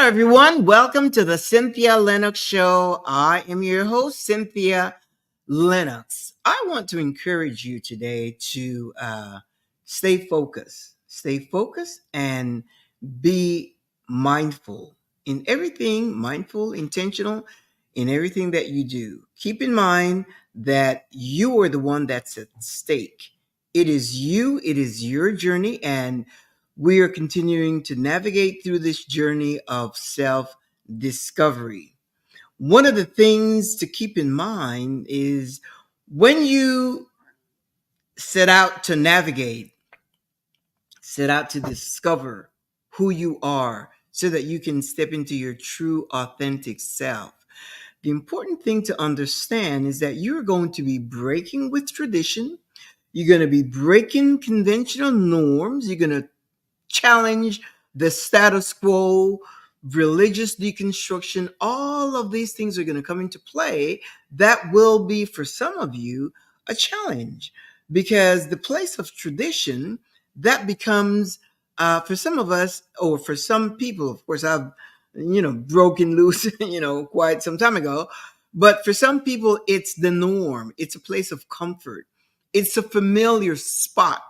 everyone. Welcome to the Cynthia Linox Show. I am your host, Cynthia Linox. I want to encourage you today to stay focused, and be mindful in everything, mindful, intentional in everything that you do. Keep in mind that you are the one that's at stake. It is you, it is your journey, and we are continuing to navigate through this journey of self discovery. One of the things to keep in mind is when you set out to navigate, set out to discover who you are so that you can step into your true, authentic self. The important thing to understand is that you're going to be breaking with tradition. You're going to be breaking conventional norms. You're going to challenge the status quo, religious deconstruction. All of these things are going to come into play. That will be, for some of you, a challenge because the place of tradition that becomes, for some of us, or for some people, of course, I've broken loose, quite some time ago. But for some people, it's the norm. It's a place of comfort. It's a familiar spot.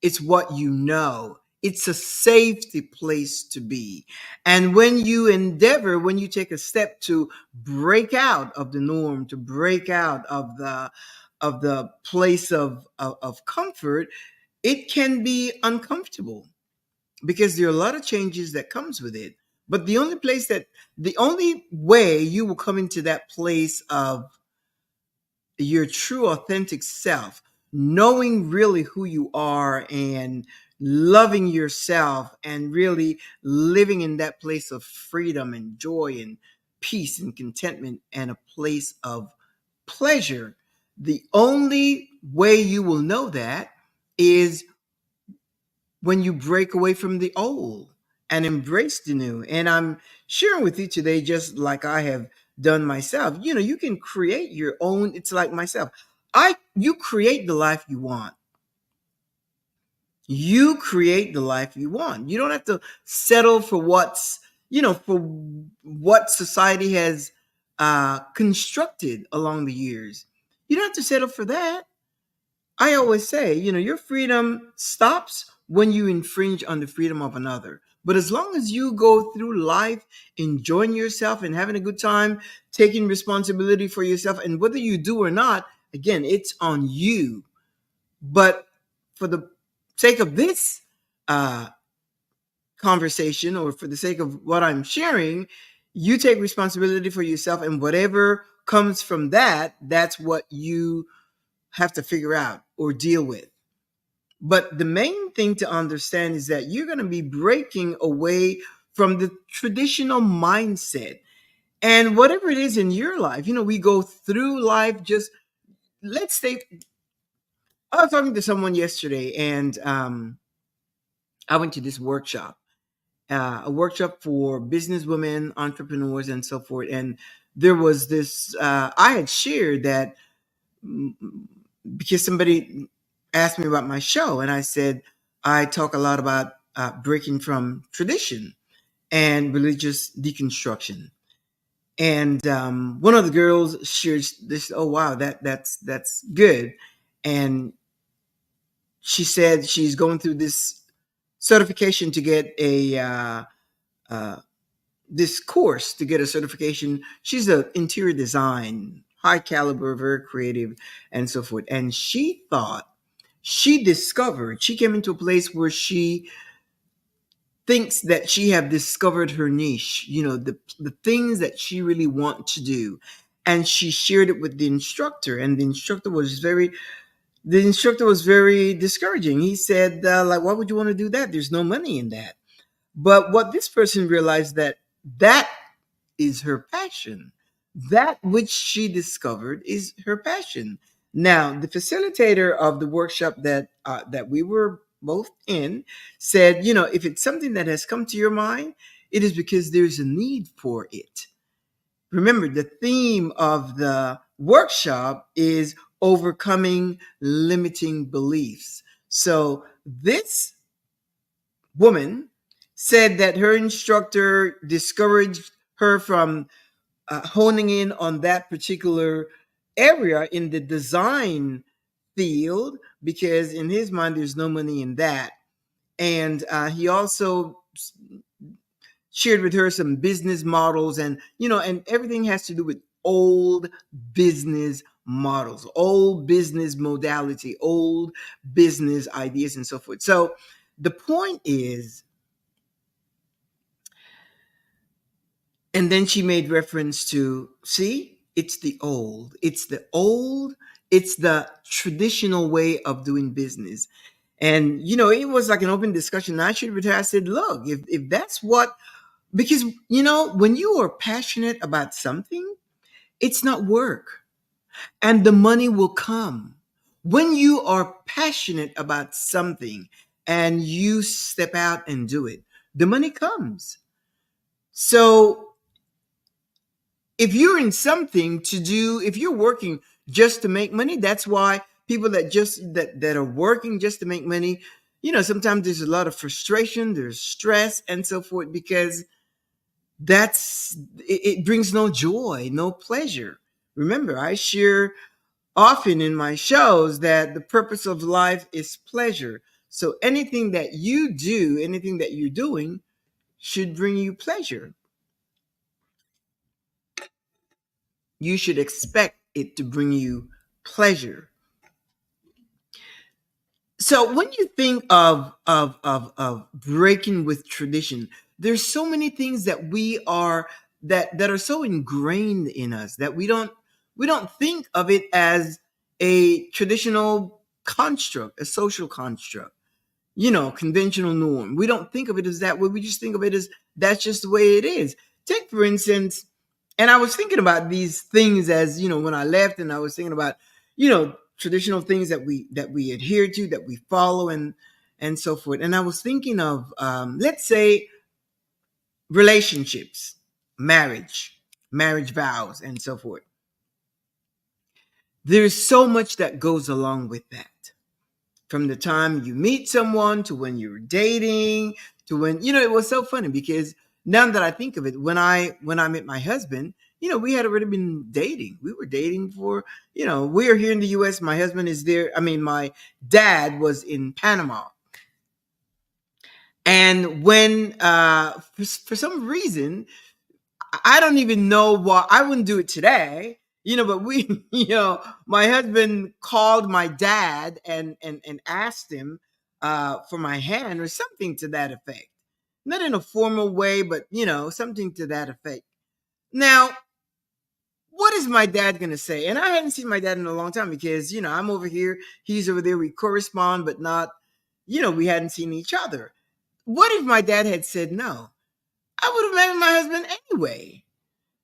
It's what you know. It's a safety place to be. And when you take a step to break out of the norm, to break out of the place of comfort, it can be uncomfortable because there are a lot of changes that comes with it. But the only way you will come into that place of your true authentic self, knowing really who you are and loving yourself and really living in that place of freedom and joy and peace and contentment and a place of pleasure. The only way you will know that is when you break away from the old and embrace the new. And I'm sharing with you today, just like I have done myself. You can create your own. It's like myself. You create the life you want. You create the life you want. You don't have to settle for for what society has constructed along the years. You don't have to settle for that. I always say, your freedom stops when you infringe on the freedom of another. But as long as you go through life enjoying yourself and having a good time, taking responsibility for yourself, and whether you do or not, again, it's on you. But for the sake of this uh, conversation, or for the sake of what I'm sharing, you take responsibility for yourself, and whatever comes from that, that's what you have to figure out or deal with. But the main thing to understand is that you're going to be breaking away from the traditional mindset. And whatever it is in your life, we go through life just, let's say, I was talking to someone yesterday, and I went to this workshop, a workshop for businesswomen, entrepreneurs, and so forth. And there was this, I had shared that because somebody asked me about my show, and I said I talk a lot about breaking from tradition and religious deconstruction. And one of the girls shared this. Oh wow, that's good. And she said she's going through this certification to get a uh, this course to get a certification. She's an interior design, high caliber, very creative, and so forth. And she came into a place where she thinks that she have discovered her niche, the things that she really want to do. And she shared it with the instructor, and the instructor was very discouraging. He said, like, why would you want to do that? There's no money in that. But what this person realized, that is her passion. That which she discovered is her passion. Now, the facilitator of the workshop that we were both in said, if it's something that has come to your mind, it is because there's a need for it. Remember, the theme of the workshop is overcoming limiting beliefs. So this woman said that her instructor discouraged her from honing in on that particular area in the design field because in his mind there's no money in that. And he also shared with her some business models, and and everything has to do with old business models, old business modality, old business ideas, and so forth. So the point is, and then she made reference to, see, it's the traditional way of doing business. And it was like an open discussion. I shared with her, I said, look, if that's what, because when you are passionate about something, it's not work, and the money will come. When you are passionate about something and you step out and do it, the money comes. So if you're in something to do, if you're working just to make money, that's why people that are working just to make money, sometimes there's a lot of frustration, there's stress, and so forth, because it brings no joy, no pleasure. Remember, I share often in my shows that the purpose of life is pleasure. So anything that you do, anything that you're doing, should bring you pleasure. You should expect it to bring you pleasure. So when you think of breaking with tradition, there's so many things that we are that are so ingrained in us that we don't think of it as a traditional construct, a social construct, conventional norm. We don't think of it as that way. We just think of it as that's just the way it is. Take, for instance, and I was thinking about these things as, when I left, and I was thinking about, traditional things that we adhere to, that we follow, and so forth. And I was thinking of, let's say, relationships, marriage vows, and so forth. There's so much that goes along with that, from the time you meet someone to when you're dating to when it was so funny because now that I think of it, when I met my husband, we had already been dating. We were dating for, we're here in the US. My husband is there. I mean, my dad was in Panama. And when for some reason, I don't even know why, I wouldn't do it today, but my husband called my dad and asked him for my hand or something to that effect. Not in a formal way, but something to that effect. Now, what is my dad going to say? And I hadn't seen my dad in a long time because, I'm over here, he's over there, we correspond, but not, we hadn't seen each other. What if my dad had said no? I would have married my husband anyway.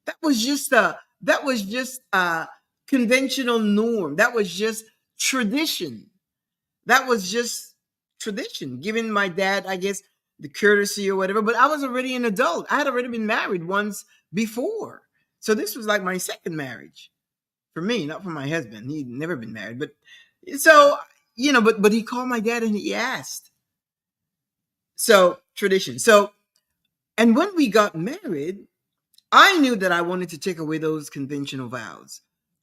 That was just a conventional norm. That was just tradition. That was just tradition. Giving my dad, I guess, the courtesy or whatever. But I was already an adult. I had already been married once before. So this was like my second marriage for me, not for my husband. He'd never been married. But so, but he called my dad and he asked. So tradition. So, and when we got married, I knew that I wanted to take away those conventional vows,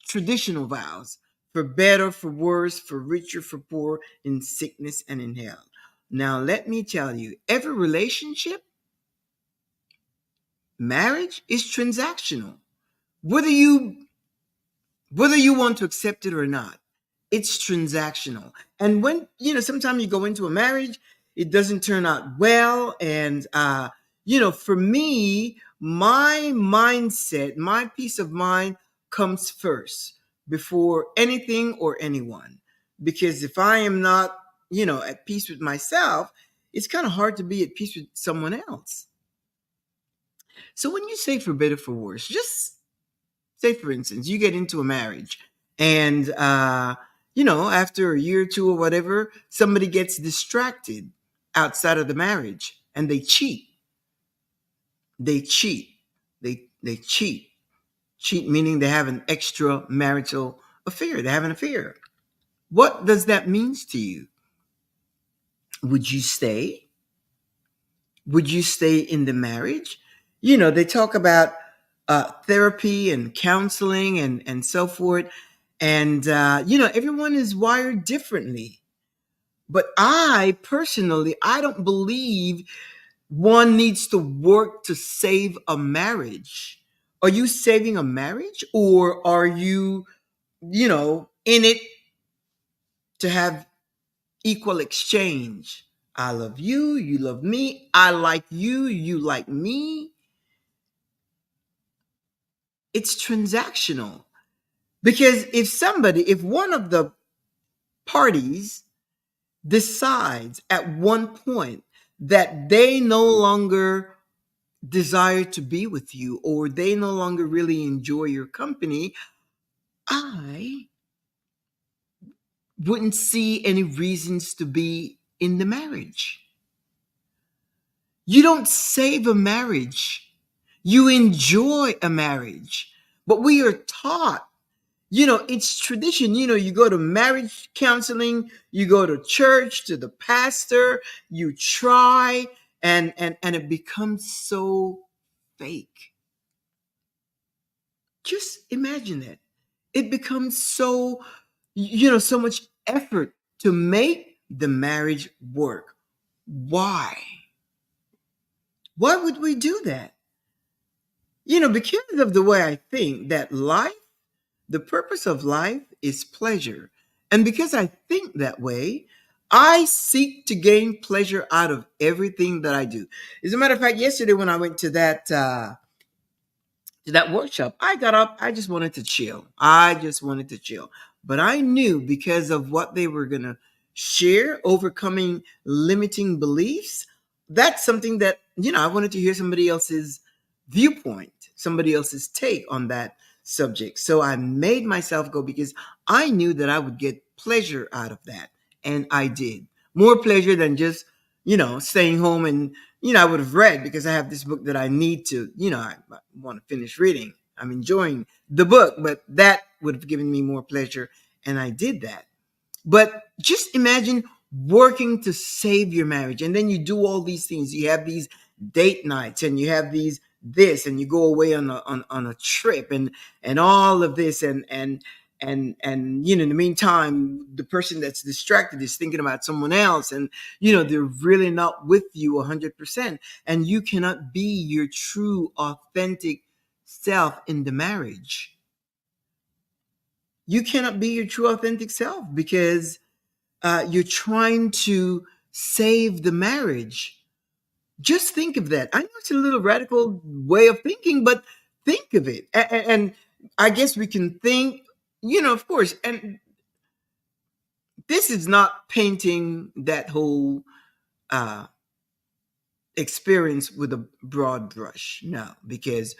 traditional vows, for better, for worse, for richer, for poor, in sickness and in health. Now, let me tell you, every relationship, marriage, is transactional. Whether you whether you want to accept it or not, it's transactional. And when sometimes you go into a marriage, it doesn't turn out well. And for me, my mindset, my peace of mind comes first before anything or anyone. Because if I am not at peace with myself, it's kind of hard to be at peace with someone else. So when you say for better, for worse, just say, for instance, you get into a marriage, and after a year or two or whatever, somebody gets distracted outside of the marriage and they cheat. They cheat. They cheat meaning they have an extramarital affair. They have an affair. What does that mean to you? Would you stay? Would you stay in the marriage? You know, they talk about therapy and counseling and so forth. And, you know, everyone is wired differently. But I personally, I don't believe one needs to work to save a marriage. Are you saving a marriage, or are you, you know, in it to have equal exchange? I love you, you love me, I like you, you like me. It's transactional. Because if one of the parties decides at one point that they no longer desire to be with you, or they no longer really enjoy your company, I wouldn't see any reasons to be in the marriage. You don't save a marriage, you enjoy a marriage. But we are taught, you know, it's tradition. You know, you go to marriage counseling, you go to church, to the pastor, you try, and it becomes so fake. Just imagine it. It becomes so, you know, so much effort to make the marriage work. Why? Why would we do that? You know, because of the way I think that life, the purpose of life is pleasure. And because I think that way, I seek to gain pleasure out of everything that I do. As a matter of fact, yesterday when I went to that workshop, I got up, I just wanted to chill. I just wanted to chill. But I knew, because of what they were going to share, overcoming limiting beliefs, that's something that, you know, I wanted to hear somebody else's viewpoint, somebody else's take on that subject. So I made myself go because I knew that I would get pleasure out of that. And I did. More pleasure than just, you know, staying home and, you know, I would have read, because I have this book that I need to, you know, I want to finish reading. I'm enjoying the book, but that would have given me more pleasure. And I did that. But just imagine working to save your marriage. And then you do all these things. You have these date nights, and you have these this, and you go away on a trip, and all of this, and you know, in the meantime, the person that's distracted is thinking about someone else, and you know, they're really not with you 100%, and you cannot be your true authentic self in the marriage. You cannot be your true authentic self because you're trying to save the marriage. Just think of that. I know it's a little radical way of thinking, but think of it. And I guess we can think, you know, of course, and this is not painting that whole uh, experience with a broad brush. No, because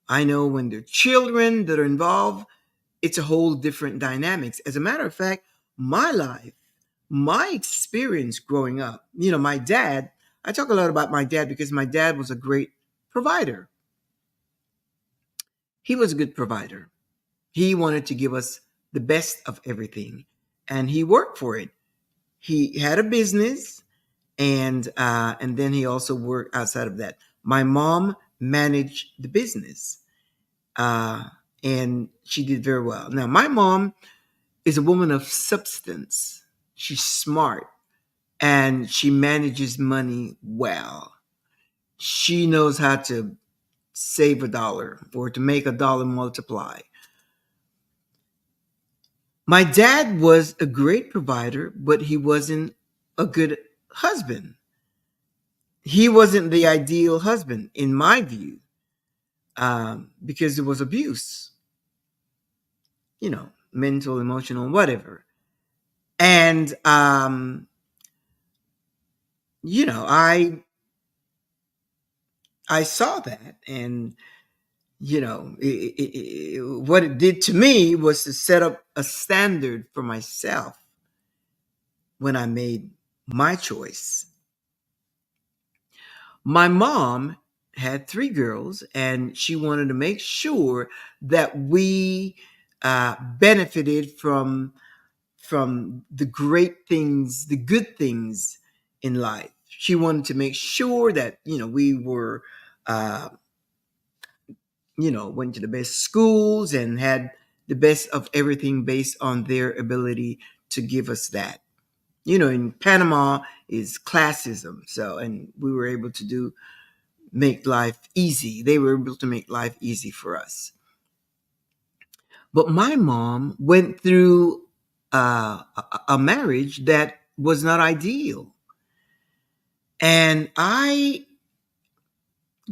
I know when there are children that are involved, it's a whole different dynamics. As a matter of fact, my life, my experience growing up, you know, my dad, I talk a lot about my dad because my dad was a great provider. He was a good provider. He wanted to give us the best of everything, and he worked for it. He had a business, and then he also worked outside of that. My mom managed the business, uh, and she did very well. Now, my mom is a woman of substance. She's smart, and she manages money well. She knows how to save a dollar or to make a dollar multiply. My dad was a great provider, but he wasn't a good husband. He wasn't the ideal husband, in my view, because there was abuse, you know, mental, emotional, whatever. And, you know, I saw that, and you know, what it did to me was to set up a standard for myself when I made my choice. My mom had three girls, and she wanted to make sure that we benefited from the great things, the good things in life. She wanted to make sure that, we were, uh, went to the best schools and had the best of everything based on their ability to give us that. In Panama is classism. So, and we were able to make life easy. They were able to make life easy for us. But my mom went through a marriage that was not ideal. And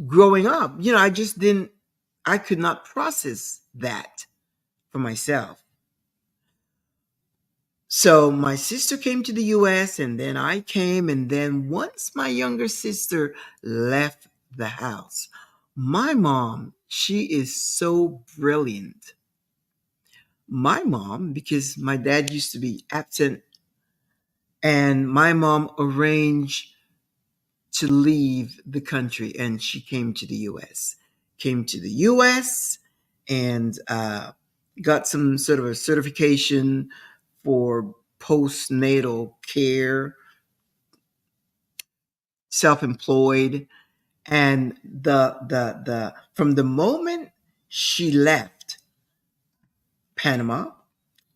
growing up, I just didn't, I could not process that for myself. So my sister came to the US and then I came. And then once my younger sister left the house, my mom, she is so brilliant. My mom, because my dad used to be absent, and my mom arranged to leave the country and she came to the US. Came to the US and got some sort of a certification for postnatal care, self-employed. And the from the moment she left Panama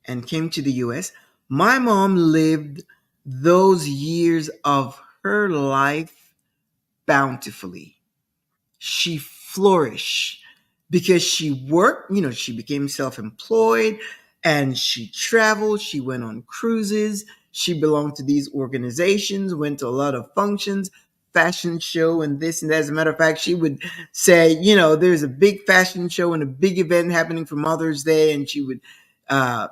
and came to the US, my mom lived those years of her life bountifully. She flourished because she worked, she became self-employed and she traveled, she went on cruises, she belonged to these organizations, went to a lot of functions, fashion show and this and that. As a matter of fact, she would say, there's a big fashion show and a big event happening for Mother's Day, and she would uh,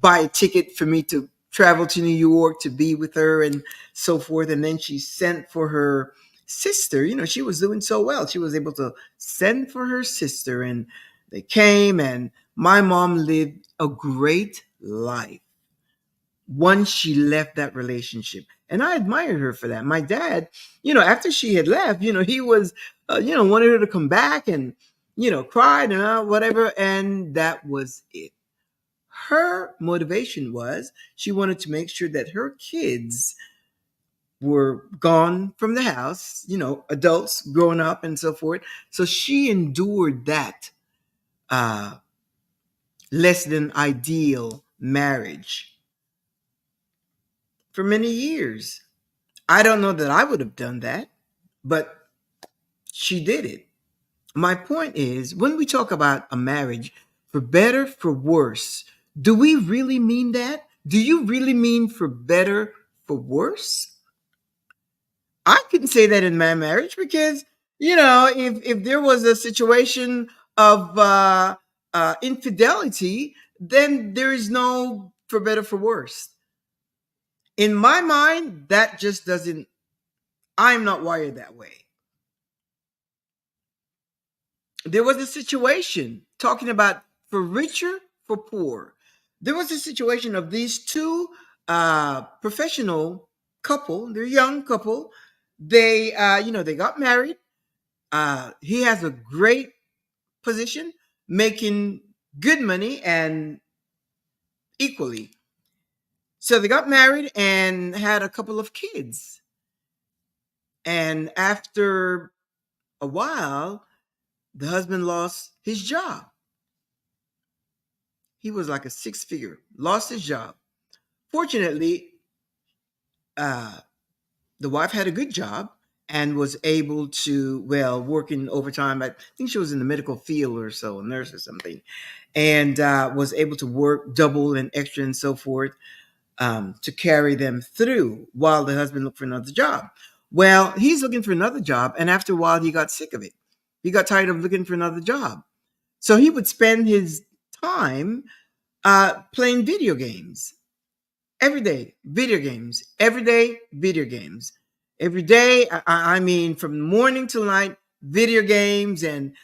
buy a ticket for me to travel to New York to be with her and so forth. And then she sent for her sister. She was doing so well. She was able to send for her sister, and they came, and my mom lived a great life once she left that relationship. And I admired her for that. My dad, after she had left, he was, wanted her to come back and, cried and whatever. And that was it. Her motivation was she wanted to make sure that her kids were gone from the house, adults growing up and so forth. So she endured that uh, less than ideal marriage for many years. I don't know that I would have done that, but she did it. My point is, when we talk about a marriage, for better, for worse, do we really mean that? Do you really mean for better, for worse? I couldn't say that in my marriage because, if there was a situation of infidelity, then there is no for better, for worse. In my mind, that just doesn't, I'm not wired that way. There was a situation talking about for richer, for poor. There was a situation of these two professional couple, they're young couple. They, they got married. He has a great position, making good money and equally. So they got married and had a couple of kids. And after a while, the husband lost his job. He was like a six figure, lost his job. Fortunately, uh, the wife had a good job and was able to, well, working overtime. I think she was in the medical field or so, a nurse or something, and was able to work double and extra and so forth to carry them through while the husband looked for another job. Well, he's looking for another job, and after a while, he got sick of it. He got tired of looking for another job. So he would spend his time playing video games every day, video games, every day, video games. Every day, I mean, from morning till night, video games. And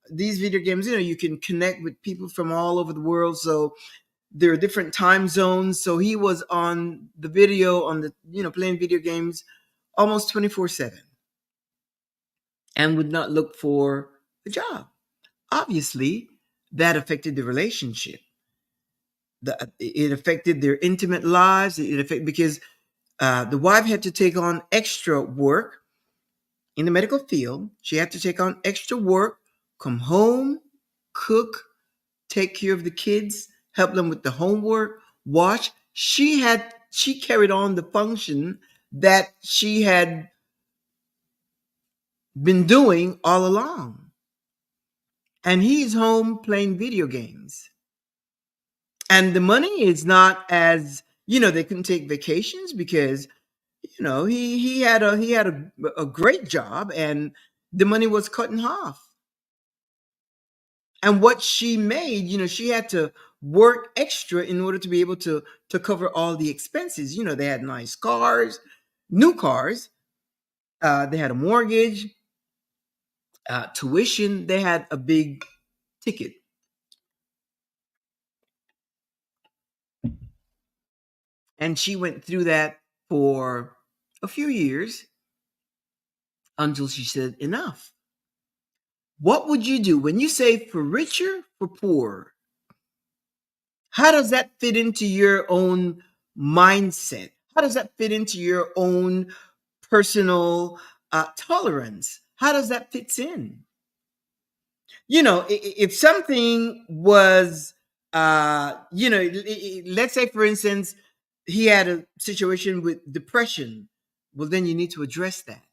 these video games, you can connect with people from all over the world. So there are different time zones. So he was on the video, on the, playing video games almost 24/7 and would not look for a job. Obviously, that affected the relationship. It affected their intimate lives. It affected because The wife had to take on extra work in the medical field. She had to take on extra work, come home, cook, take care of the kids, help them with the homework, wash. She carried on the function that she had been doing all along. And he's home playing video games. And the money is not as, they couldn't take vacations because, he had a great job, and the money was cut in half. And what she made, she had to work extra in order to be able to cover all the expenses. They had nice cars, new cars. They had a mortgage, tuition. They had a big ticket. And she went through that for a few years until she said, enough. What would you do when you say for richer, for poorer? How does that fit into your own mindset? How does that fit into your own personal tolerance? How does that fits in? If something was, let's say, for instance, he had a situation with depression. Well, then you need to address that.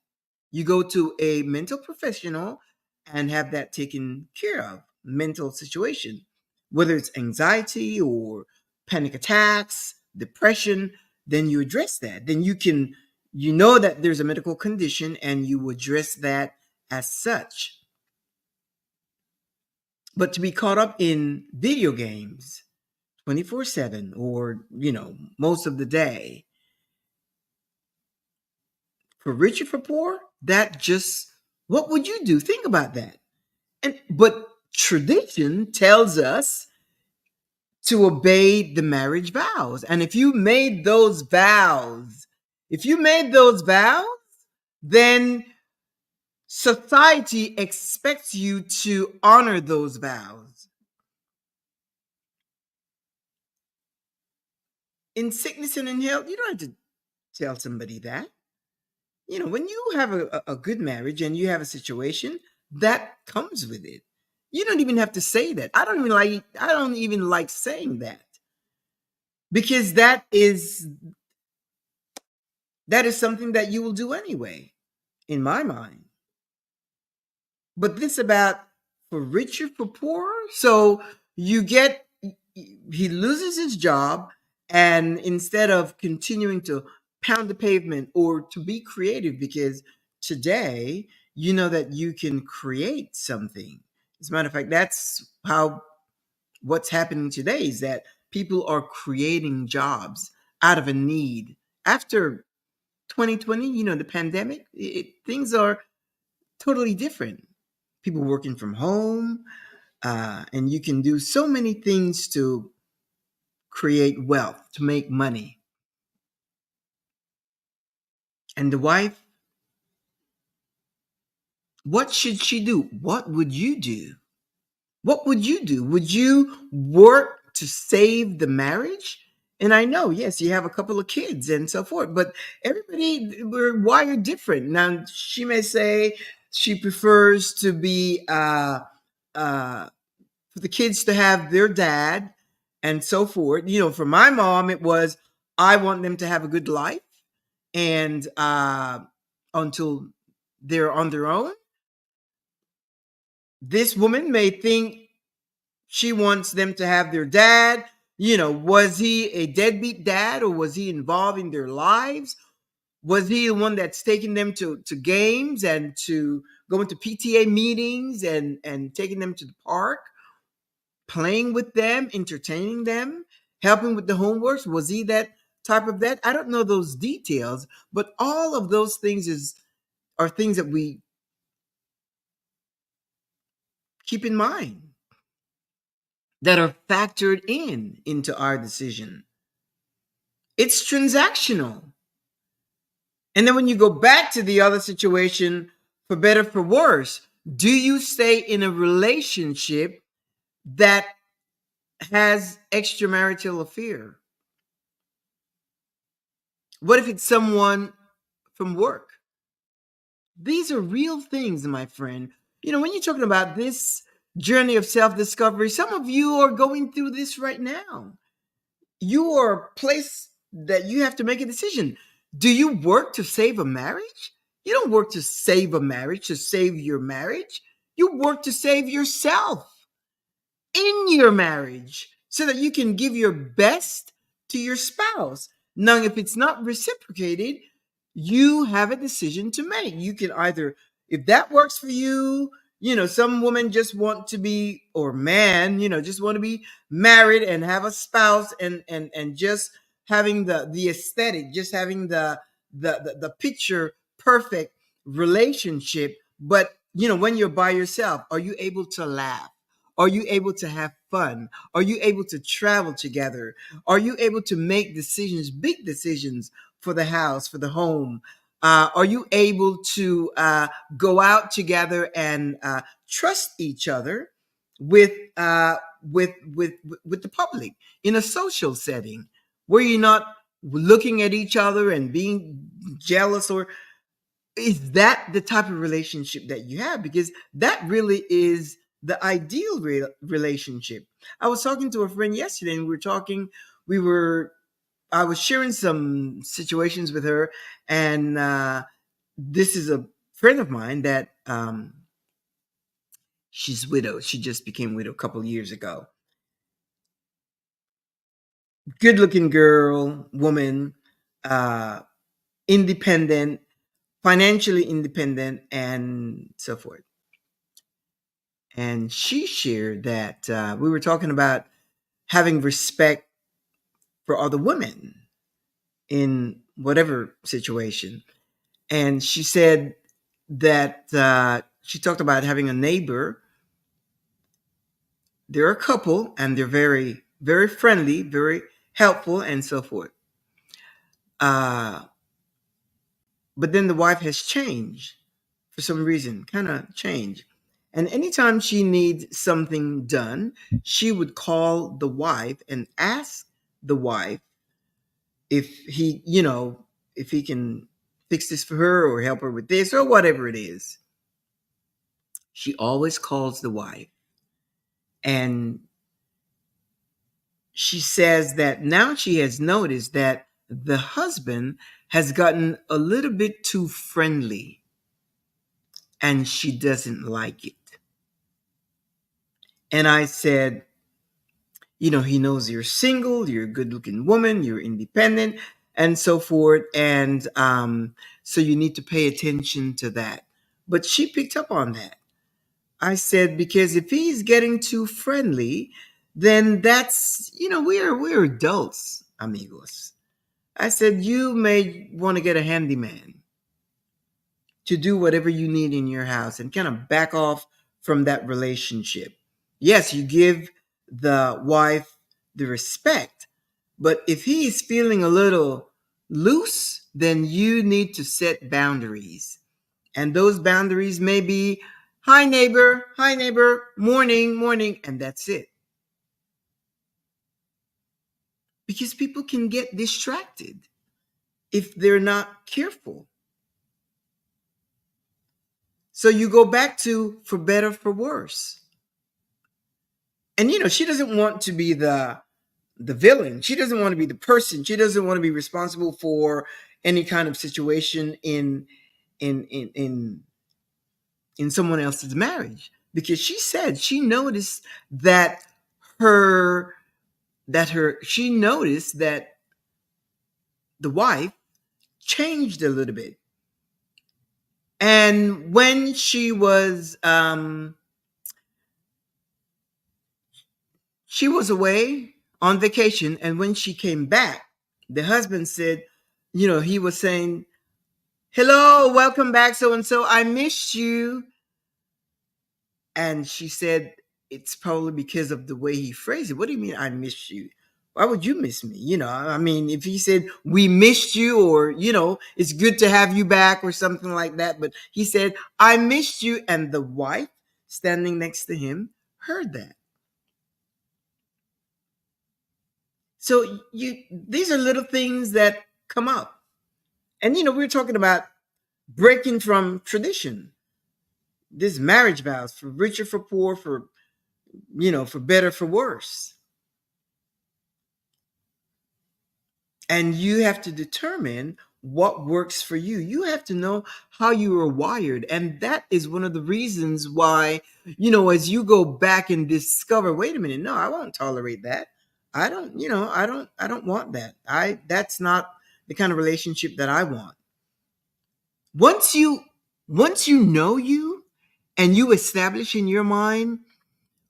You go to a mental professional and have that taken care of, mental situation, whether it's anxiety or panic attacks, depression. Then you address that. Then you know that there's a medical condition, and you address that as such. But to be caught up in video games 24/7, or most of the day, for rich or for poor, that just, what would you do? Think about that. But tradition tells us to obey the marriage vows. And if you made those vows, then society expects you to honor those vows. In sickness and in health, you don't have to tell somebody that. When you have a good marriage and you have a situation, that comes with it. You don't even have to say that. I don't even like saying that, because that is something that you will do anyway, in my mind. But this about for richer, for poorer. So you get he loses his job, and instead of continuing to pound the pavement or to be creative, because today you know that you can create something. As a matter of fact, that's how what's happening today is that people are creating jobs out of a need. After 2020, the pandemic, things are totally different. People working from home, and you can do so many things to create wealth, to make money. And the wife, what should she do? What would you do? What would you do? Would you work to save the marriage? And I know, yes, you have a couple of kids and so forth, but we're wired different. Now, she may say she prefers to be, for the kids to have their dad and so forth. For my mom, it was, I want them to have a good life, and until they're on their own. This woman may think she wants them to have their dad. Was he a deadbeat dad, or was he involved in their lives? Was he the one that's taking them to games and to going to PTA meetings and taking them to the park, playing with them, entertaining them, helping with the homeworks? Was he that type of that? I don't know those details, but all of those things are things that we keep in mind, that are factored into our decision. It's transactional. And then when you go back to the other situation, for better, for worse, do you stay in a relationship that has extramarital affair? What if it's someone from work? These are real things, my friend. When you're talking about this journey of self discovery, some of you are going through this right now. You are a place that you have to make a decision. Do you work to save a marriage? You don't work to save a marriage, to save your marriage. You work to save yourself in your marriage so that you can give your best to your spouse. Now, if it's not reciprocated, you have a decision to make. You can either, if that works for you, some women just want to be, or man, just want to be married and have a spouse and just having the aesthetic, just having the picture perfect relationship. But when you're by yourself, are you able to laugh? Are you able to have fun? Are you able to travel together? Are you able to make decisions, big decisions for the house, for the home? Are you able to go out together and trust each other with with the public in a social setting where you're not looking at each other and being jealous? Or is that the type of relationship that you have? Because that really is the ideal relationship. I was talking to a friend yesterday, and we were I was sharing some situations with her. And this is a friend of mine that she's widowed. She just became widowed a couple of years ago. Good looking girl, woman, uh independent, financially independent, and so forth. And she shared that we were talking about having respect for other women in whatever situation. And she said that she talked about having a neighbor. They're a couple, and they're very, very friendly, very helpful, and so forth. Uh, but then the wife has changed for some reason, kind of changed. And anytime she needs something done, she would call the wife and ask the wife if if he can fix this for her or help her with this or whatever it is. She always calls the wife. And she says that now she has noticed that the husband has gotten a little bit too friendly and she doesn't like it. And I said, he knows you're single, you're a good looking woman, you're independent, and so forth. And so you need to pay attention to that. But she picked up on that. I said, because if he's getting too friendly, then that's, we're adults, amigos. I said, you may want to get a handyman to do whatever you need in your house and kind of back off from that relationship. Yes, you give the wife the respect, but if he is feeling a little loose, then you need to set boundaries. And those boundaries may be, hi neighbor, morning, morning, and that's it. Because people can get distracted if they're not careful. So you go back to for better, for worse. And she doesn't want to be the villain. She doesn't want to be the person. She doesn't want to be responsible for any kind of situation in in in in someone else's marriage, because she said she noticed that her she noticed that the wife changed a little bit. And when she was away on vacation, and when she came back, the husband said, he was saying, hello, welcome back, so and so, I missed you. And she said, it's probably because of the way he phrased it. What do you mean, I missed you? Why would you miss me? I mean, if he said, we missed you, or, it's good to have you back, or something like that. But he said, I missed you. And the wife standing next to him heard that. So these are little things that come up. And we're talking about breaking from tradition. This marriage vows, for richer, for poor, for better, for worse. And you have to determine what works for you. You have to know how you are wired. And that is one of the reasons why, as you go back and discover, wait a minute, no, I won't tolerate that. I don't want that. That's not the kind of relationship that I want. Once you once you know you and you establish in your mind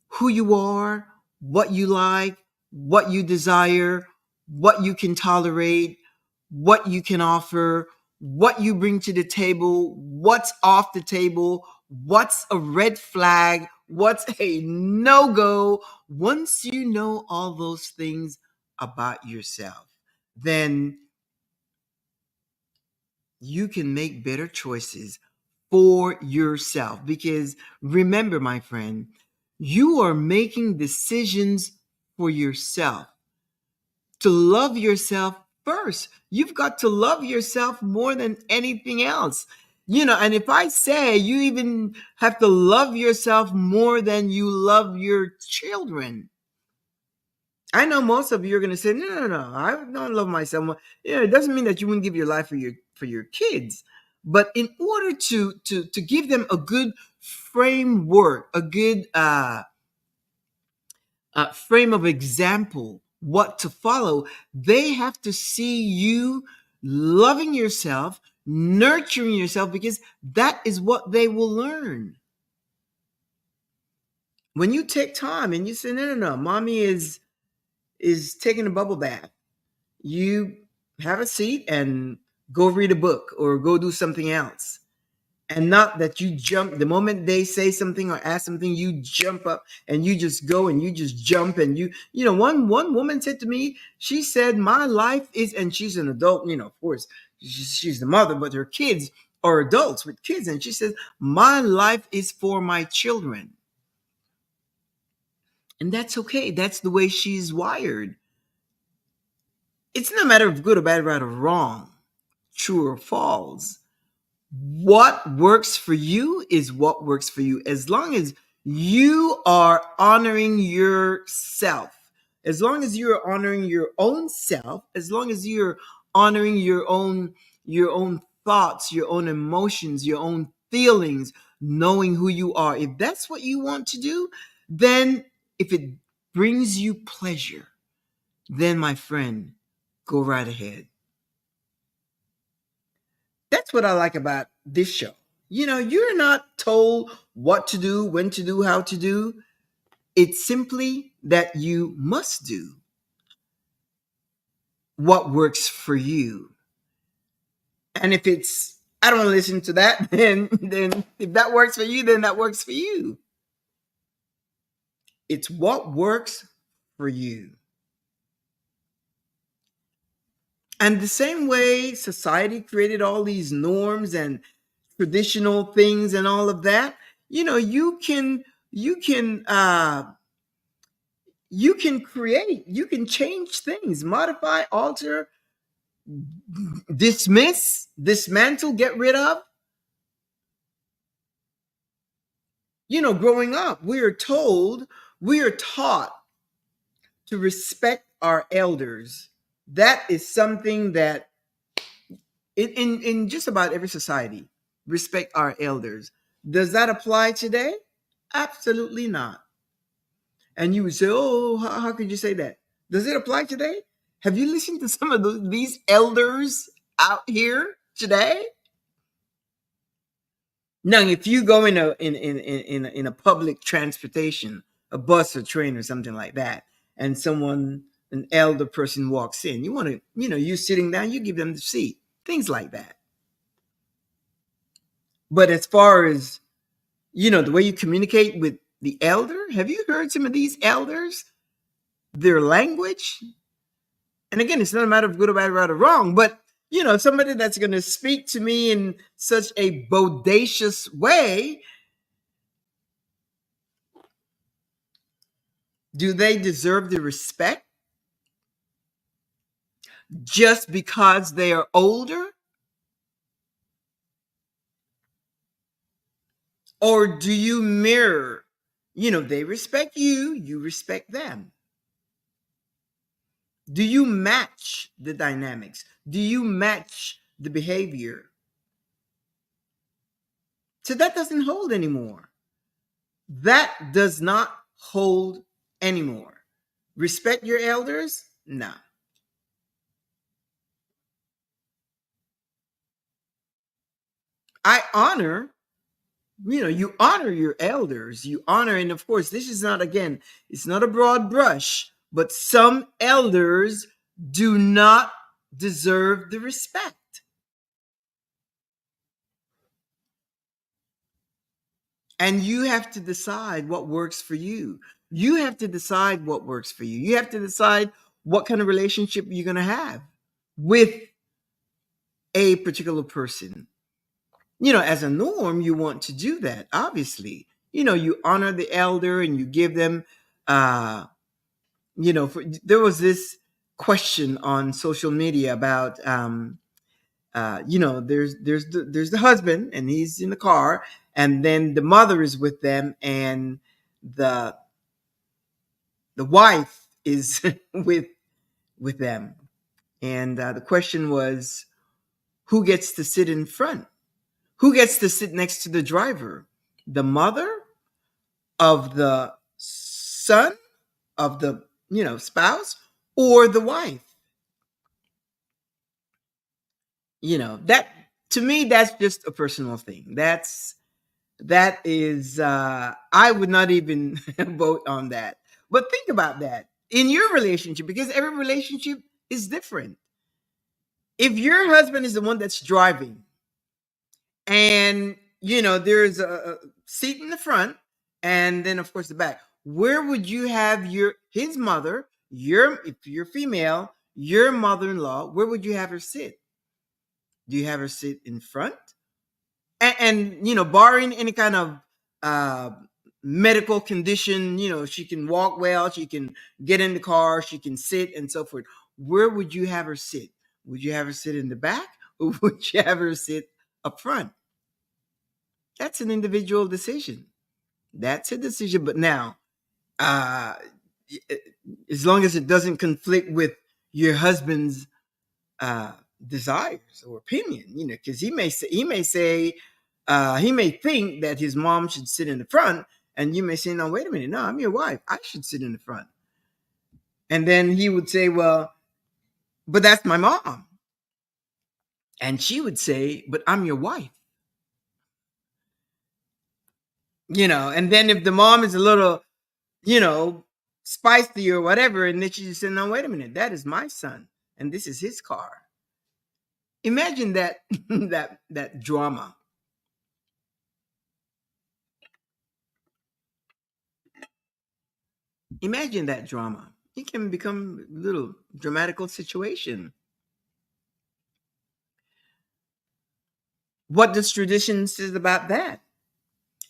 who you are, what you like, what you desire, what you can tolerate, what you can offer, what you bring to the table, what's off the table, what's a red flag, what's a no go. Once you know all those things about yourself, then you can make better choices for yourself. Because remember, my friend, you are making decisions for yourself. To love yourself first, you've got to love yourself more than anything else. And if I say you even have to love yourself more than you love your children, I know most of you are going to say, no, no, no, I don't love myself more. It doesn't mean that you wouldn't give your life for your kids, but in order to give them a good framework, a good frame of example, what to follow, they have to see you loving yourself, nurturing yourself, because that is what they will learn. When you take time and you say, no, no, no, mommy is taking a bubble bath, you have a seat and go read a book or go do something else. And not that you jump the moment they say something or ask something, you jump up and you just go and you just jump. And one woman said to me, she said, my life is, and she's an adult, of course, she's the mother, but her kids are adults with kids. And she says, my life is for my children. And that's okay. That's the way she's wired. It's no matter of good or bad, right or wrong, true or false. What works for you is what works for you. As long as you are honoring yourself, as long as you're honoring your own self, as long as you're honoring your own thoughts, your own emotions, your own feelings, knowing who you are. If that's what you want to do, then if it brings you pleasure, then my friend, go right ahead. That's what I like about this show. You're not told what to do, when to do, how to do. It's simply that you must do what works for you. And if it's, I don't want to listen to that, then if that works for you, then that works for you. It's what works for you. And the same way society created all these norms and traditional things and all of that, you can create, you can change things, modify, alter, dismiss, dismantle, get rid of. Growing up, we are taught to respect our elders. That is something that in just about every society, respect our elders. Does that apply today? Absolutely not. And you would say, oh, how could you say that? Does it apply today? Have you listened to some of these elders out here today? Now, if you go in a public transportation, a bus or train or something like that, and an elder person walks in, you want to, you're sitting down, you give them the seat, things like that. But as far as, the way you communicate with the elder, have you heard some of these elders, their language? And again, it's not a matter of good or bad, right or wrong, but somebody that's going to speak to me in such a bodacious way, do they deserve the respect just because they are older? Or do you mirror? They respect you, you respect them. Do you match the dynamics? Do you match the behavior? So that doesn't hold anymore. That does not hold anymore. Respect your elders? No. I honor, you honor your elders. You honor, and of course, this is not, again, it's not a broad brush, but some elders do not deserve the respect. And you have to decide what works for you. You have to decide what works for you. You have to decide what kind of relationship you're going to have with a particular person. As a norm, you want to do that, obviously. You honor the elder and you give them, there was this question on social media about, there's the husband and he's in the car, and then the mother is with them, and the the wife is with them, and the question was, who gets to sit in front? Who gets to sit next to the driver? The mother of the son of the spouse, or the wife? That, to me, that's just a personal thing. That is, I would not even vote on that. But think about that in your relationship, because every relationship is different. If your husband is the one that's driving, and there's a seat in the front, and then of course the back, where would you have his mother, if you're female, your mother-in-law, where would you have her sit? Do you have her sit in front? And barring any kind of uh medical condition, she can walk well, she can get in the car, she can sit and so forth. Where would you have her sit? Would you have her sit in the back, or would you have her sit up front? That's an individual decision. That's a decision. But now, uh as long as it doesn't conflict with your husband's uh desires or opinion, because he may think that his mom should sit in the front, and you may say, no, wait a minute, no, I'm your wife, I should sit in the front. And then he would say, well, but that's my mom. And she would say, but I'm your wife. And then if the mom is a little, you know spicy or whatever, and then she just said, no, wait a minute, that is my son, and this is his car. Imagine that that drama. Imagine that drama. It can become a little dramatical situation. What does tradition says about that?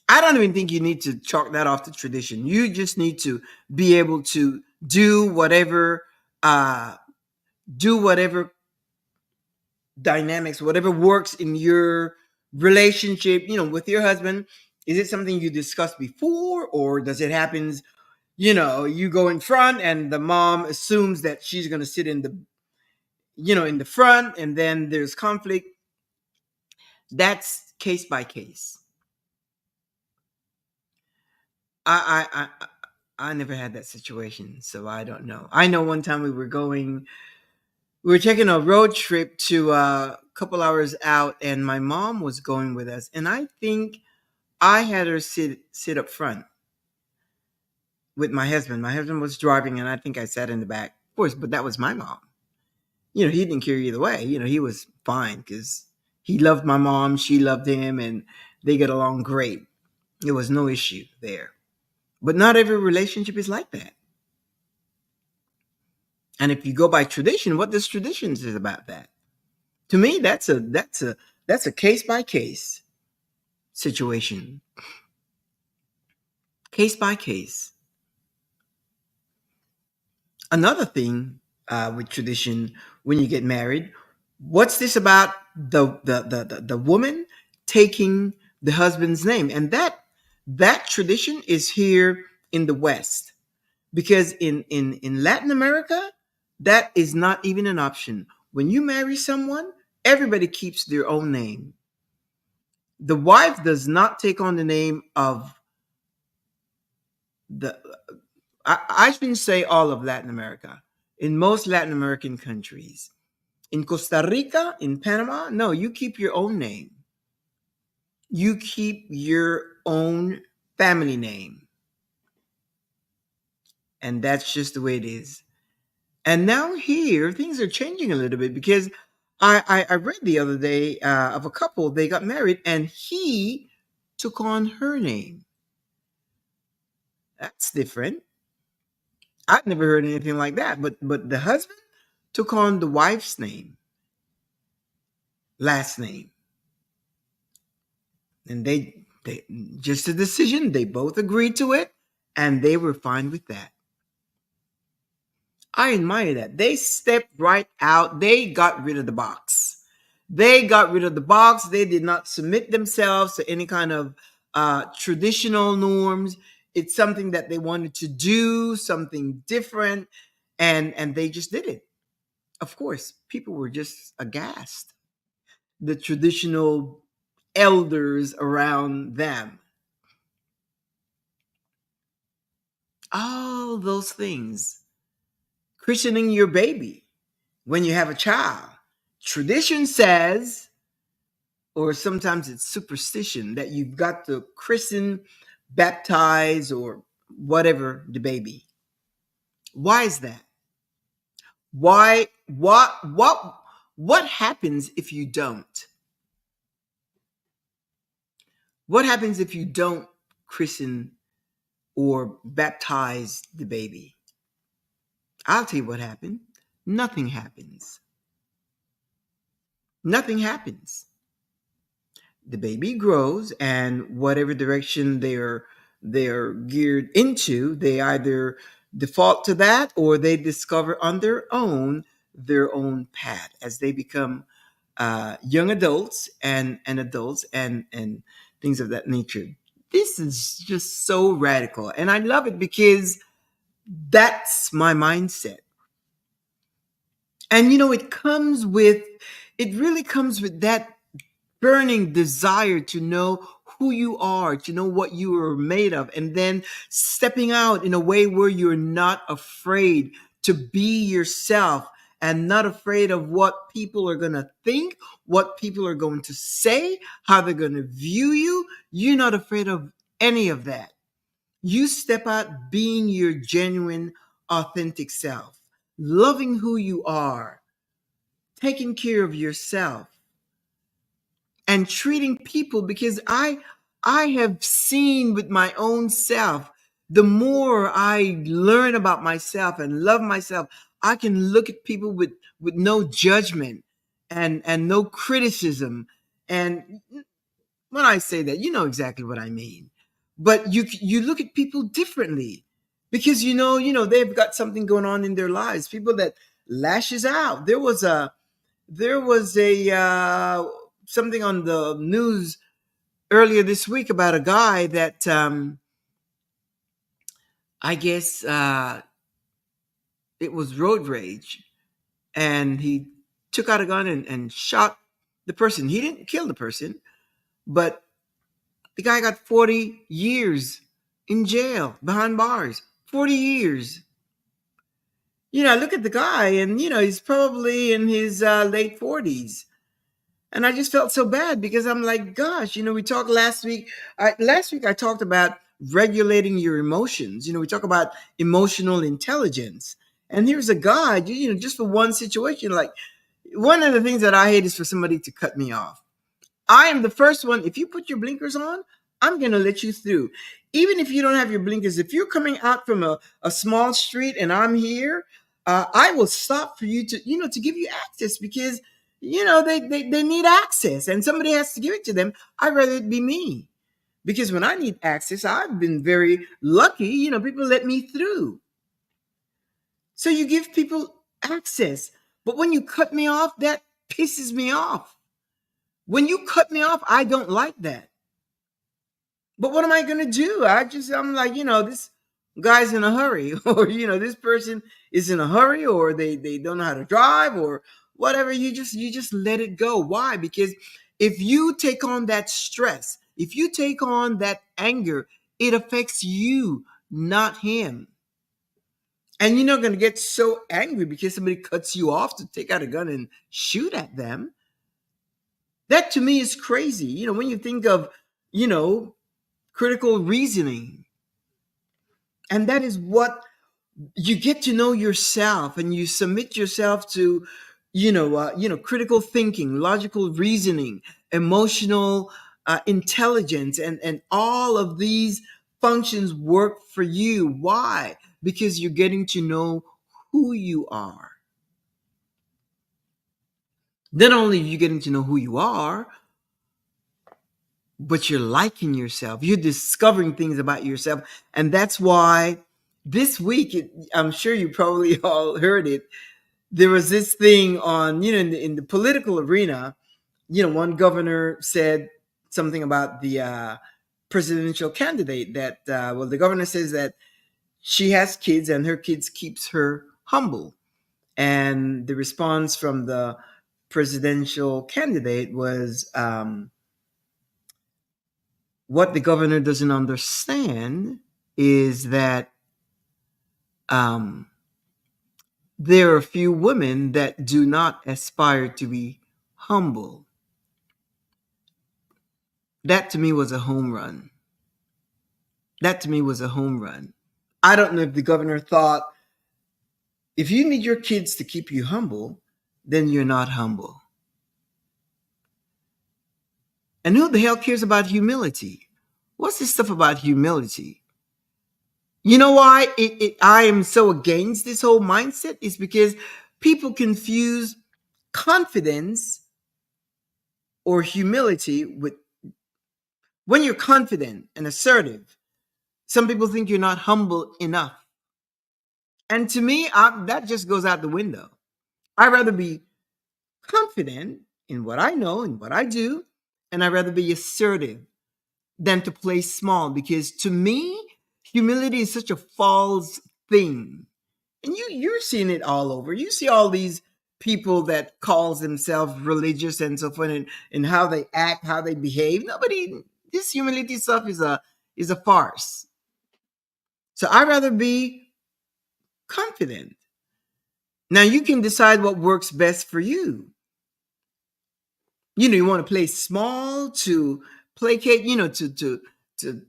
I don't even think you need to chalk that off to tradition. You just need to be able to uh do whatever dynamics, whatever works in your relationship, with your husband. Is it something you discussed before, or does it happen, you go in front and the mom assumes that she's going to sit in the front, and then there's conflict? That's case by case. I never had that situation, so I don't know. I know one time we were taking a road trip to a couple hours out, and my mom was going with us, and I think I had her sit up front with my husband. My husband was driving, and I think I sat in the back, of course. But that was my mom. He didn't care either way. He was fine because he loved my mom, she loved him, and they get along great. There was no issue there. But not every relationship is like that. And if you go by tradition, what does tradition say about that? To me, that's a case by case situation. Case by case. Another thing, with tradition, when you get married, what's this about the woman taking the husband's name. And that tradition is here in the West, because in Latin America, that is not even an option. When you marry someone, everybody keeps their own name. The wife does not take on the name of the, I shouldn't say all of Latin America. In most Latin American countries, in Costa Rica, in Panama, no, you keep your own name. You keep your own family name. And that's just the way it is. And now here, things are changing a little bit, because I read the other day of a couple, they got married and he took on her name. That's different. I've never heard anything like that. But the husband took on the wife's name, last name. And they just a decision. They both agreed to it, and they were fine with that. I admire that. They stepped right out. They got rid of the box. They got rid of the box. They did not submit themselves to any kind of traditional norms. It's something that they wanted to do, something different, and they just did it. Of course, people were just aghast. The traditional elders around them. All those things. Christening your baby when you have a child. Tradition says, or sometimes it's superstition, that you've got to christen, baptize, or whatever the baby. Why is that? Why? What happens if you don't? What happens if you don't christen or baptize the baby? I'll tell you what happened. Nothing happens. Nothing happens. The baby grows, and whatever direction they're geared into, they either default to that, or they discover on their own path as they become young adults and adults and things of that nature. This is just so radical, and I love it because that's my mindset. And it really comes with that burning desire to know who you are, to know what you are made of, and then stepping out in a way where you're not afraid to be yourself, and not afraid of what people are going to think, what people are going to say, how they're going to view you. You're not afraid of any of that. You step out being your genuine, authentic self, loving who you are, taking care of yourself, and treating people, because I have seen with my own self, the more I learn about myself and love myself, I can look at people with no judgment and no criticism. And when I say that, you know exactly what I mean. But you look at people differently, because they've got something going on in their lives. People that lashes out. There was a something on the news earlier this week about a guy that I guess it was road rage, and he took out a gun and shot the person. He didn't kill the person, but the guy got 40 years in jail behind bars. 40 years. I look at the guy, and he's probably in his late 40s. And I just felt so bad, because I'm like, gosh, we talked last week. Last week I talked about regulating your emotions. We talk about emotional intelligence. And here's a guy, just for one situation. Like, one of the things that I hate is for somebody to cut me off. I am the first one. If you put your blinkers on, I'm going to let you through. Even if you don't have your blinkers, if you're coming out from a small street and I'm here, I will stop for you to give you access, because, they need access, and somebody has to give it to them. I'd rather it be me, because when I need access, I've been very lucky. People let me through. So you give people access. But when you cut me off, that pisses me off. When you cut me off, I don't like that. But what am I going to do? I'm like, this guy's in a hurry, or, this person is in a hurry, or they don't know how to drive, or whatever. You just let it go. Why? Because if you take on that stress, if you take on that anger, it affects you, not him. And you're not going to get so angry because somebody cuts you off to take out a gun and shoot at them. That to me is crazy. When you think of, you know, critical reasoning, and that is what you get to know yourself, and you submit yourself to, critical thinking, logical reasoning, emotional intelligence, and all of these functions work for you. Why? Because you're getting to know who you are. Not only are you getting to know who you are, but you're liking yourself. You're discovering things about yourself. And that's why this week, I'm sure you probably all heard it. There was this thing on, in the political arena. One governor said something about the presidential candidate that, the governor says that she has kids and her kids keeps her humble. And the response from the presidential candidate was, what the governor doesn't understand is that um, there are a few women that do not aspire to be humble. That to me was a home run. That to me was a home run. I don't know if the governor thought, if you need your kids to keep you humble, then you're not humble. And who the hell cares about humility? What's this stuff about humility? You know why I am so against this whole mindset? Is because people confuse confidence or humility with, when you're confident and assertive, some people think you're not humble enough. And to me, that just goes out the window. I'd rather be confident in what I know and what I do, and I'd rather be assertive than to play small, because to me, humility is such a false thing. And you're seeing it all over. You see all these people that calls themselves religious and so forth, and how they act, how they behave. Nobody, this humility stuff is a farce. So I'd rather be confident. Now you can decide what works best for you. You want to play small to placate, to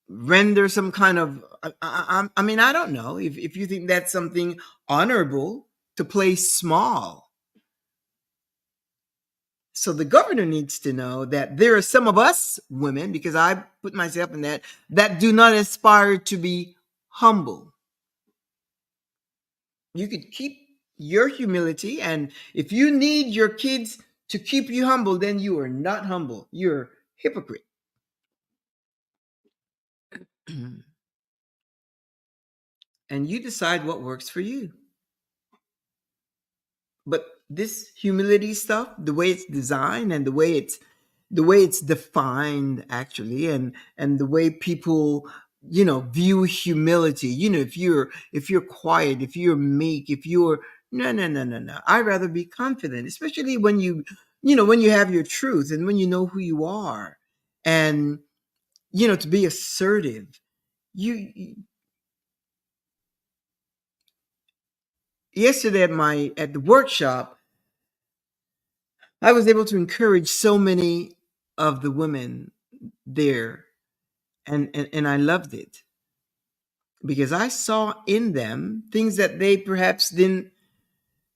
render some kind of, I mean, I don't know if you think that's something honorable to play small. So the governor needs to know that there are some of us women, because I put myself in that do not aspire to be humble. You could keep your humility, and if you need your kids to keep you humble, then you are not humble. You're hypocrite. And you decide what works for you. But this humility stuff, the way it's designed and the way it's defined actually, and the way people view humility, if you're quiet, if you're meek, if you're, no, no, no, no, no, I'd rather be confident, especially when when you have your truth and when you know who you are, and to be assertive. You Yesterday at the workshop, I was able to encourage so many of the women there, and I loved it because I saw in them things that they perhaps didn't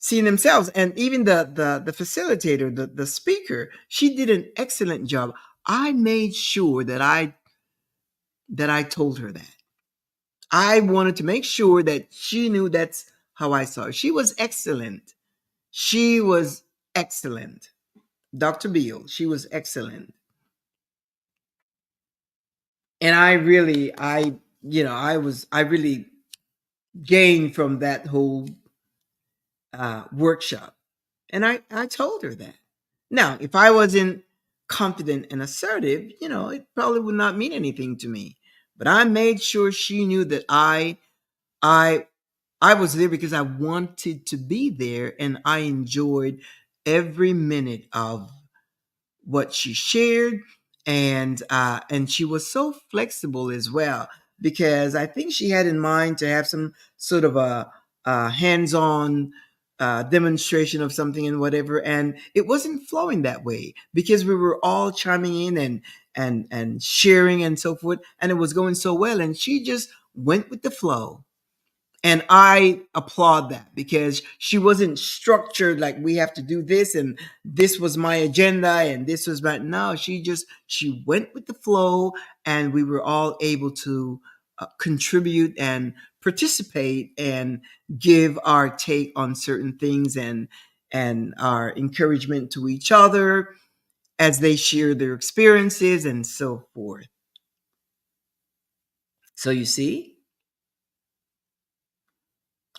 see in themselves. And even the facilitator, the speaker, she did an excellent job. I made sure that I told her that. I wanted to make sure that she knew that's how I saw her. She was excellent. She was excellent. Dr. Beal, she was excellent. And I really gained from that whole workshop. And I told her that. Now, if I wasn't confident and assertive, it probably would not mean anything to me. But I made sure she knew that I I was there because I wanted to be there, and I enjoyed every minute of what she shared. And she was so flexible as well, because I think she had in mind to have some sort of a hands-on demonstration of something and whatever, and it wasn't flowing that way because we were all chiming in and sharing and so forth, and it was going so well, and she just went with the flow. And I applaud that, because she wasn't structured like we have to do this and this was my agenda and this was my, no, she went with the flow, and we were all able to contribute and participate and give our take on certain things, and our encouragement to each other as they share their experiences and so forth. So you see,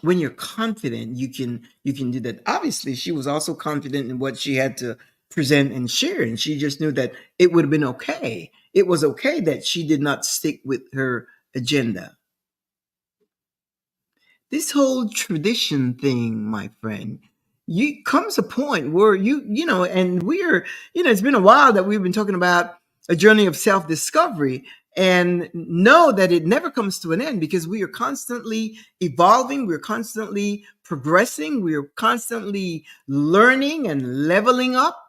when you're confident, you can do that. Obviously, she was also confident in what she had to present and share, and she just knew that it would have been okay. It was okay that she did not stick with her agenda. This whole tradition thing, my friend, you comes a point where and we're, it's been a while that we've been talking about a journey of self-discovery, and know that it never comes to an end, because we are constantly evolving, we're constantly progressing, we're constantly learning and leveling up.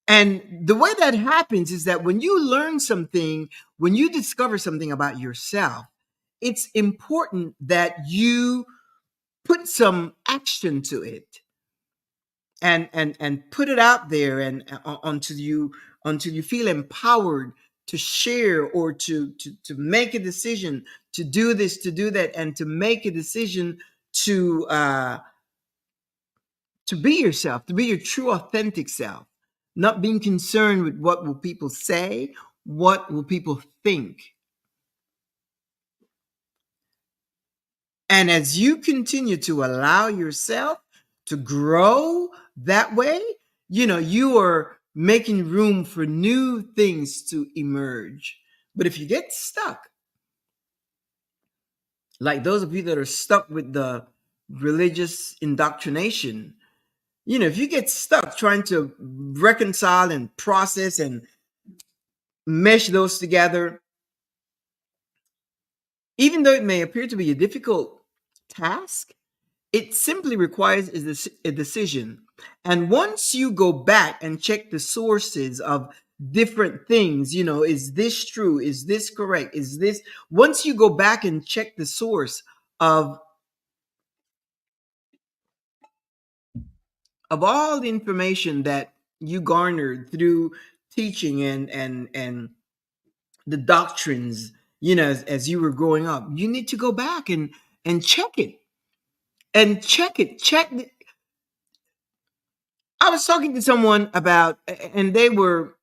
And the way that happens is that when you learn something, when you discover something about yourself, it's important that you put some action to it, and put it out there, and until you feel empowered to share, or to make a decision to do this, to do that, and to make a decision to uh to be yourself, to be your true authentic self, not being concerned with what will people say, what will people think. And as you continue to allow yourself to grow that way, you are making room for new things to emerge. But if you get stuck, like those of you that are stuck with the religious indoctrination, if you get stuck trying to reconcile and process and mesh those together, even though it may appear to be a difficult task, it simply requires a decision. And once you go back and check the sources of different things, is this true? Is this correct? Once you go back and check the source of all the information that you garnered through teaching and the doctrines, as you were growing up, you need to go back and check it, and I was talking to someone about, and they were,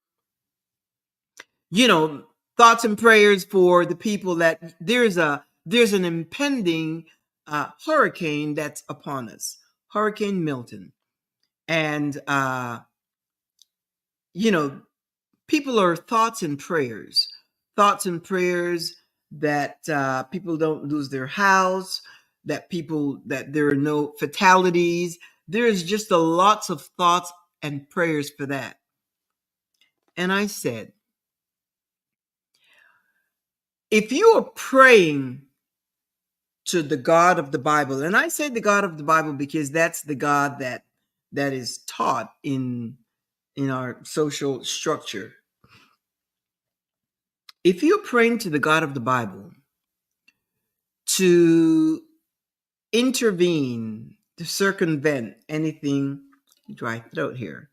you know, thoughts and prayers for the people, that there's an impending hurricane that's upon us, Hurricane Milton, and you know, people are thoughts and prayers that people don't lose their house, that there are no fatalities. There's just a lots of thoughts and prayers for that. And I said, if you are praying to the God of the Bible, and I say the God of the Bible because that's the God that is taught in our social structure. If you're praying to the God of the Bible to intervene, to circumvent anything, dry throat here,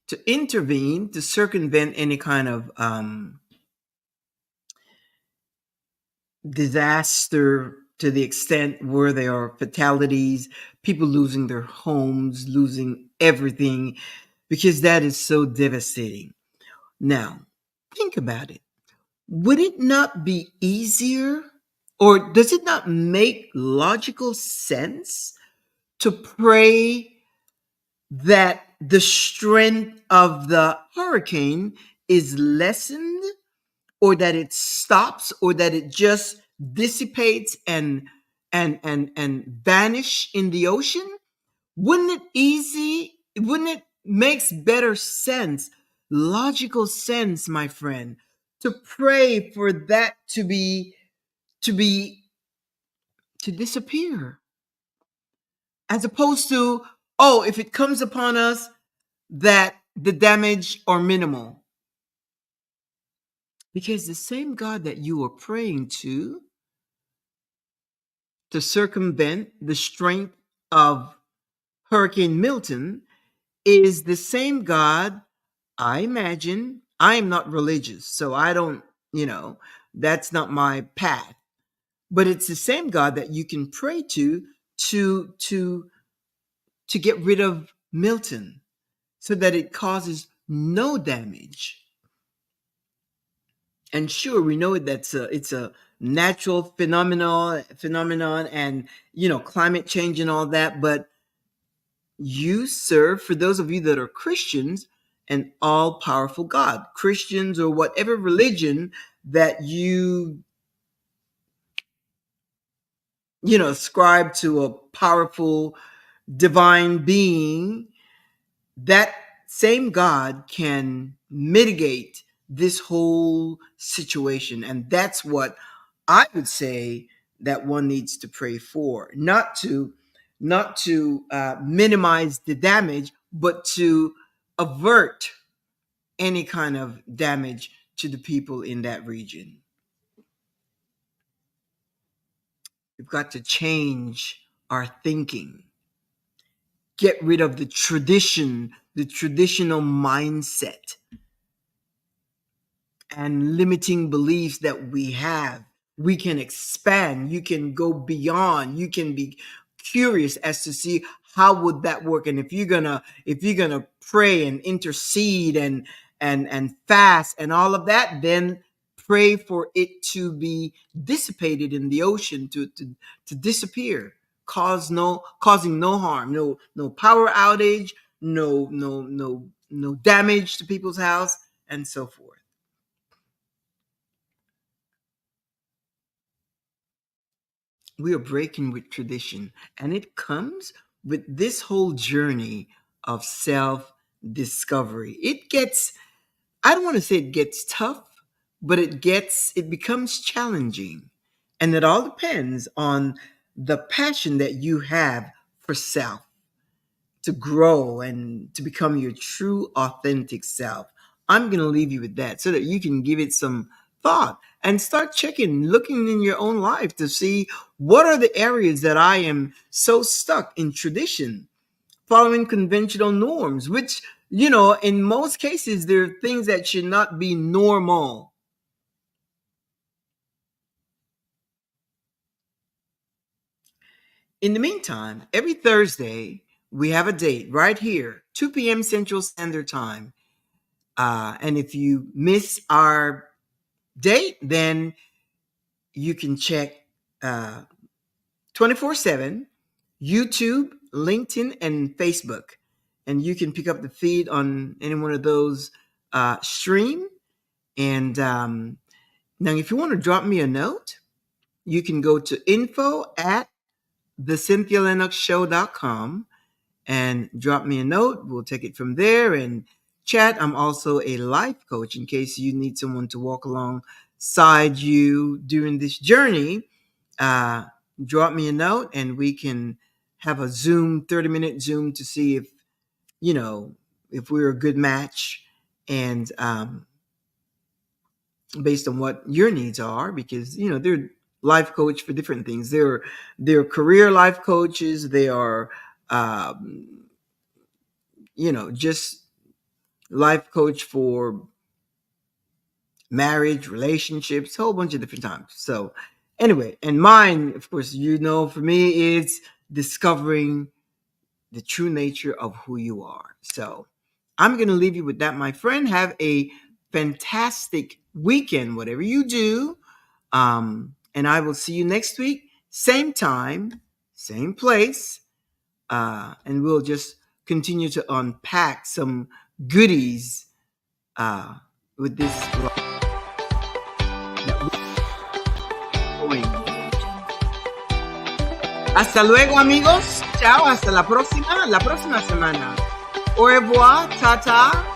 to intervene, to circumvent any kind of disaster, to the extent where there are fatalities, people losing their homes, losing everything, because that is so devastating. Now, think about it. Would it not be easier, or does it not make logical sense to pray that the strength of the hurricane is lessened, or that it stops, or that it just dissipates and vanish in the ocean? Wouldn't it makes better sense, logical sense, my friend, to pray for that to be to disappear, as opposed to, oh, if it comes upon us, that the damage are minimal? Because the same God that you are praying to circumvent the strength of Hurricane Milton is the same God. I imagine, I am not religious, so I don't, that's not my path. But it's the same God that you can pray to to to get rid of Milton, so that it causes no damage. And sure, we know it's a natural phenomenon, and climate change and all that, but you serve, for those of you that are Christians, an all powerful God. Christians, or whatever religion that ascribe to a powerful divine being, that same God can mitigate this whole situation. And that's what I would say that one needs to pray for, not to minimize the damage, but to avert any kind of damage to the people in that region. We've got to change our thinking, get rid of the traditional mindset and limiting beliefs that we have. We can expand, you can go beyond, you can be curious as to see how would that work. And if you're gonna pray and intercede and fast and all of that, then pray for it to be dissipated in the ocean, to disappear, causing no harm, no power outage, no damage to people's house, and so forth. We are breaking with tradition, and it comes with this whole journey of self discovery. It gets, I don't want to say it gets tough, but it becomes challenging. And it all depends on the passion that you have for self, to grow and to become your true, authentic self. I'm going to leave you with that so that you can give it some thought and start looking in your own life to see what are the areas that I am so stuck in tradition, following conventional norms, which, in most cases, there are things that should not be normal. In the meantime, every Thursday, we have a date right here, 2 p.m. Central Standard Time. And if you miss our date, then you can check 24/7 YouTube, LinkedIn, and Facebook. And you can pick up the feed on any one of those stream. And now, if you want to drop me a note, you can go to info@thecynthialinoxshow.com and drop me a note. We'll take it from there and chat. I'm also a life coach in case you need someone to walk alongside you during this journey. Uh, Drop me a note and we can have a 30-minute Zoom to see you know, if we're a good match, and based on what your needs are, because, they're life coach for different things. They're career life coaches. They are, just life coach for marriage, relationships, a whole bunch of different times. So anyway, and mine, of course, for me, it's discovering the true nature of who you are. So I'm going to leave you with that, my friend. Have a fantastic weekend, whatever you do. And I will see you next week, same time, same place. And we'll just continue to unpack some goodies with this going. Hasta luego, amigos. Chao, hasta la próxima semana. Au revoir, tata.